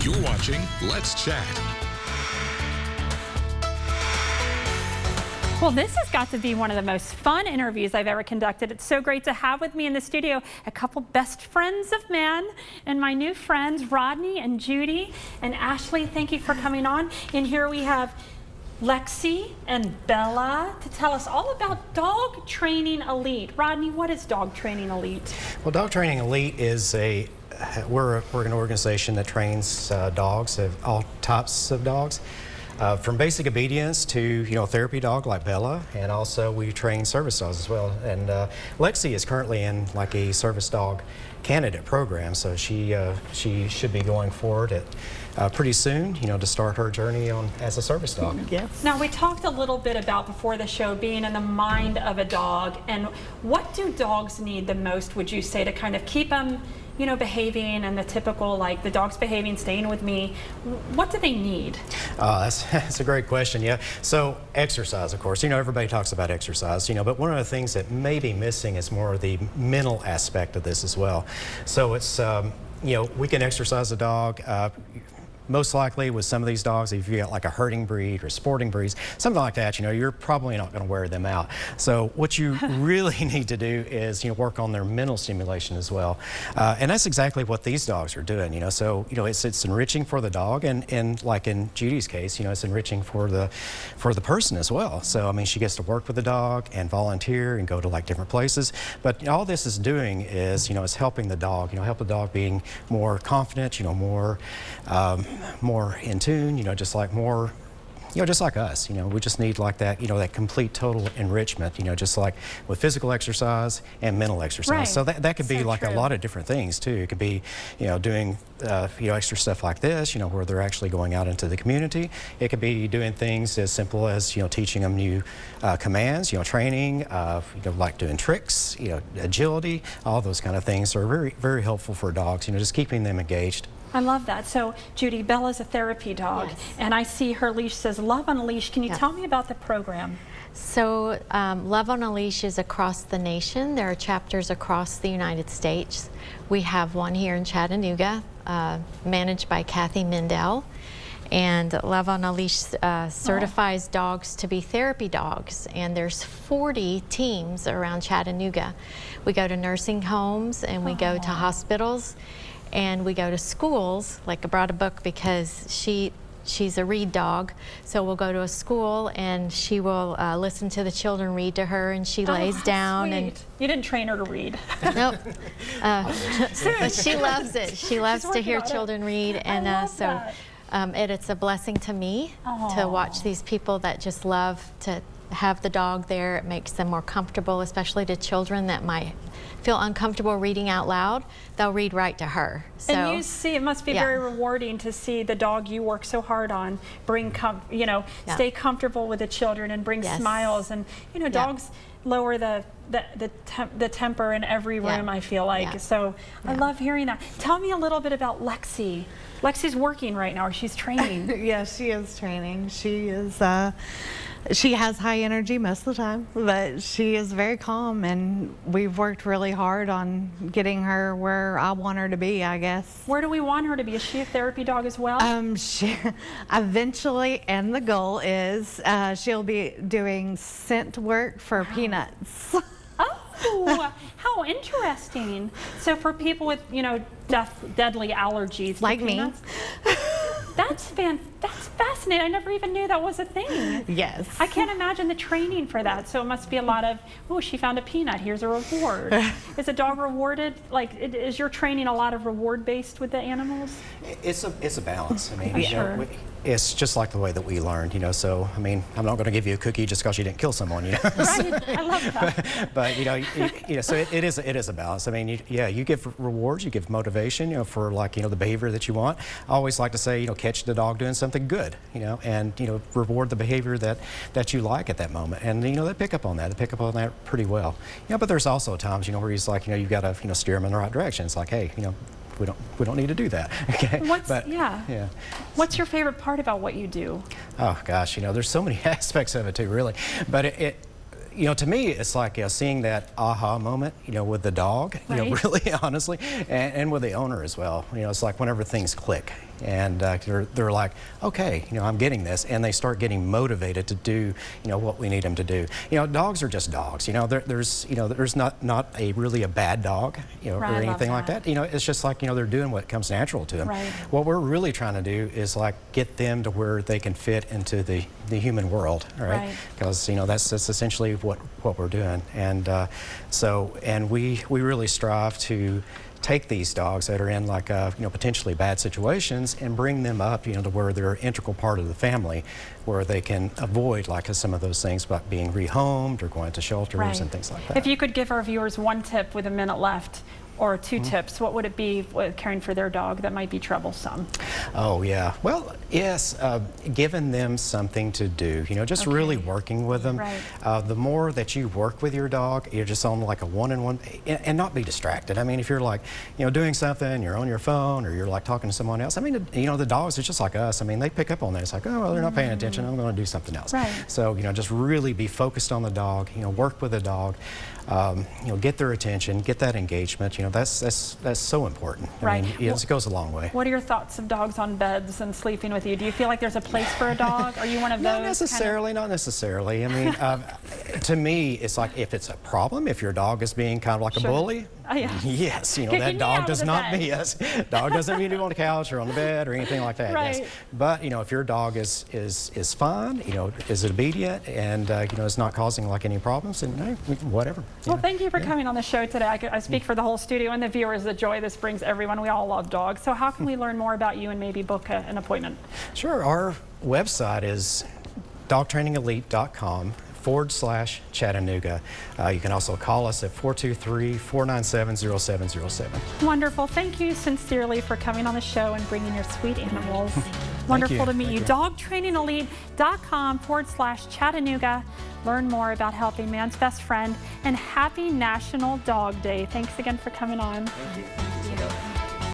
You're watching Let's Chat. Well, this has got to be one of the most fun interviews I've ever conducted. It's so great to have with me in the studio a couple best friends of man and my new friends, Rodney and Judy and Ashley. Thank you for coming on. And here we have Lexi and Bella to tell us all about Dog Training Elite. Rodney, what is Dog Training Elite? Well, Dog Training Elite is we're an organization that trains dogs, of all types of dogs. From basic obedience to, therapy dog like Bella, and also we train service dogs as well. And Lexi is currently in like a service dog candidate program, so she should be going forward at pretty soon, to start her journey on as a service dog. Yes. Now, we talked a little bit about before the show being in the mind of a dog, and what do dogs need the most, would you say, to kind of keep them behaving and the typical, like the dog's behaving, staying with me? What do they need? That's a great question, yeah. So exercise, of course, everybody talks about exercise, but one of the things that may be missing is more of the mental aspect of this as well. So it's, we can exercise a dog. Most likely with some of these dogs, if you got like a herding breed or sporting breeds, something like that, you're probably not going to wear them out. So what you really need to do is, work on their mental stimulation as well. And that's exactly what these dogs are doing, So, it's enriching for the dog, and like in Judy's case, it's enriching for the person as well. So, I mean, she gets to work with the dog and volunteer and go to like different places. But all this is doing is, it's helping the dog, help the dog being more confident, more in tune, just like more, just like us, we just need like that, that complete total enrichment, just like with physical exercise and mental exercise. Right. So that could be So like true. a lot of different things too. It could be, doing, extra stuff like this, where they're actually going out into the community. It could be doing things as simple as, teaching them new commands, training, like doing tricks, agility, all those kind of things are very, very helpful for dogs, just keeping them engaged. I love that. So, Judy, Bella's a therapy dog, Yes. and I see her leash says Love on a Leash. Can you Yes. tell me about the program? So Love on a Leash is across the nation. There are chapters across the United States. We have one here in Chattanooga, managed by Kathy Mindell. And Love on a Leash certifies dogs to be therapy dogs. And there's 40 teams around Chattanooga. We go to nursing homes and we go to hospitals. And we go to schools. Like, I brought a book because she's a read dog, so we'll go to a school and she will listen to the children read to her, and she lays down. Sweet. And you didn't train her to read. nope, but she loves it. She loves to hear working on it. children read, I and love that. it's a blessing to me to Aw. watch these people that just love to have the dog there. It makes them more comfortable, especially to children that might feel uncomfortable reading out loud. They'll read right to her. So, And you see, it must be yeah. very rewarding to see the dog you work so hard on stay comfortable with the children and bring Yes. smiles. And dogs lower the temper in every Yeah. room, I feel like. Yeah. So I Yeah. love hearing that. Tell me a little bit about Lexi. Lexi's working right now, or she's training. Yes, she is training. She is. She has high energy most of the time, but she is very calm, and we've worked really hard on getting her where I want her to be, I guess. Where do we want her to be? Is she a therapy dog as well? She eventually, and the goal is she'll be doing scent work for Peanuts. Oh, how interesting. So for people with, deadly allergies to Like me. peanuts, that's fascinating. I never even knew that was a thing. Yes. I can't imagine the training for that. So it must be a lot of, oh, she found a peanut, here's a reward. Is a dog rewarded? Like, is your training a lot of reward based with the animals? It's a balance. I mean, Sure. it's just like the way that we learned, So, I mean, I'm not going to give you a cookie just because you didn't kill someone, Right, I love that. But so it is a balance. I mean, you give rewards, you give motivation, for like the behavior that you want. I always like to say, catch the dog doing something good, and reward the behavior that you like at that moment, and they pick up on that. They pick up on that pretty well. But there's also times where he's like, you've got to steer him in the right direction. It's like, hey, we don't need to do that. Okay. Yeah. What's your favorite part about what you do? Oh gosh, there's so many aspects of it too, really. But to me, it's like seeing that aha moment, with the dog, Right. really honestly, and with the owner as well. It's like whenever things click, and they're like, okay, I'm getting this, and they start getting motivated to do, what we need them to do. Dogs are just dogs. There's not a really a bad dog, or anything like that. It's just like, they're doing what comes natural to them. Right. What we're really trying to do is like get them to where they can fit into the human world, right? Because that's essentially what we're doing, and we really strive to take these dogs that are in like potentially bad situations and bring them up to where they're an integral part of the family, where they can avoid like some of those things about being rehomed or going to shelters and things like that. If you could give our viewers one tip with a minute left, or two tips, what would it be with caring for their dog that might be troublesome? Oh yeah, well yes, giving them something to do, just really working with them. The more that you work with your dog, you're just on like a one-on-one, and not be distracted. I mean, if you're like, doing something, you're on your phone, or you're like talking to someone else, I mean, the dogs are just like us. I mean, they pick up on that. It's like, oh, well, they're not paying attention, I'm going to do something else. So, just really be focused on the dog, work with the dog, get their attention, get that engagement. That's so important. I mean, it goes a long way. What are your thoughts of dogs on beds and sleeping with you? Do you feel like there's a place for a dog? Are you one of those? Not necessarily. I mean, to me, it's like if it's a problem, if your dog is being kind of like a bully, yes, that dog does not mean us. Dog doesn't mean to be on the couch or on the bed or anything like that. Yes. But if your dog is fine, is obedient, and is not causing like any problems, then hey, whatever. Well, thank you for coming on the show today. I speak for the whole studio and the viewers, the joy this brings everyone. We all love dogs. So how can we learn more about you and maybe book an appointment? Sure. Our website is dogtrainingelite.com/Chattanooga. You can also call us at 423-497-0707. Wonderful. Thank you sincerely for coming on the show and bringing your sweet animals. Wonderful to meet you. Dogtrainingelite.com/Chattanooga. Learn more about helping man's best friend, and happy National Dog Day. Thanks again for coming on. Thank you.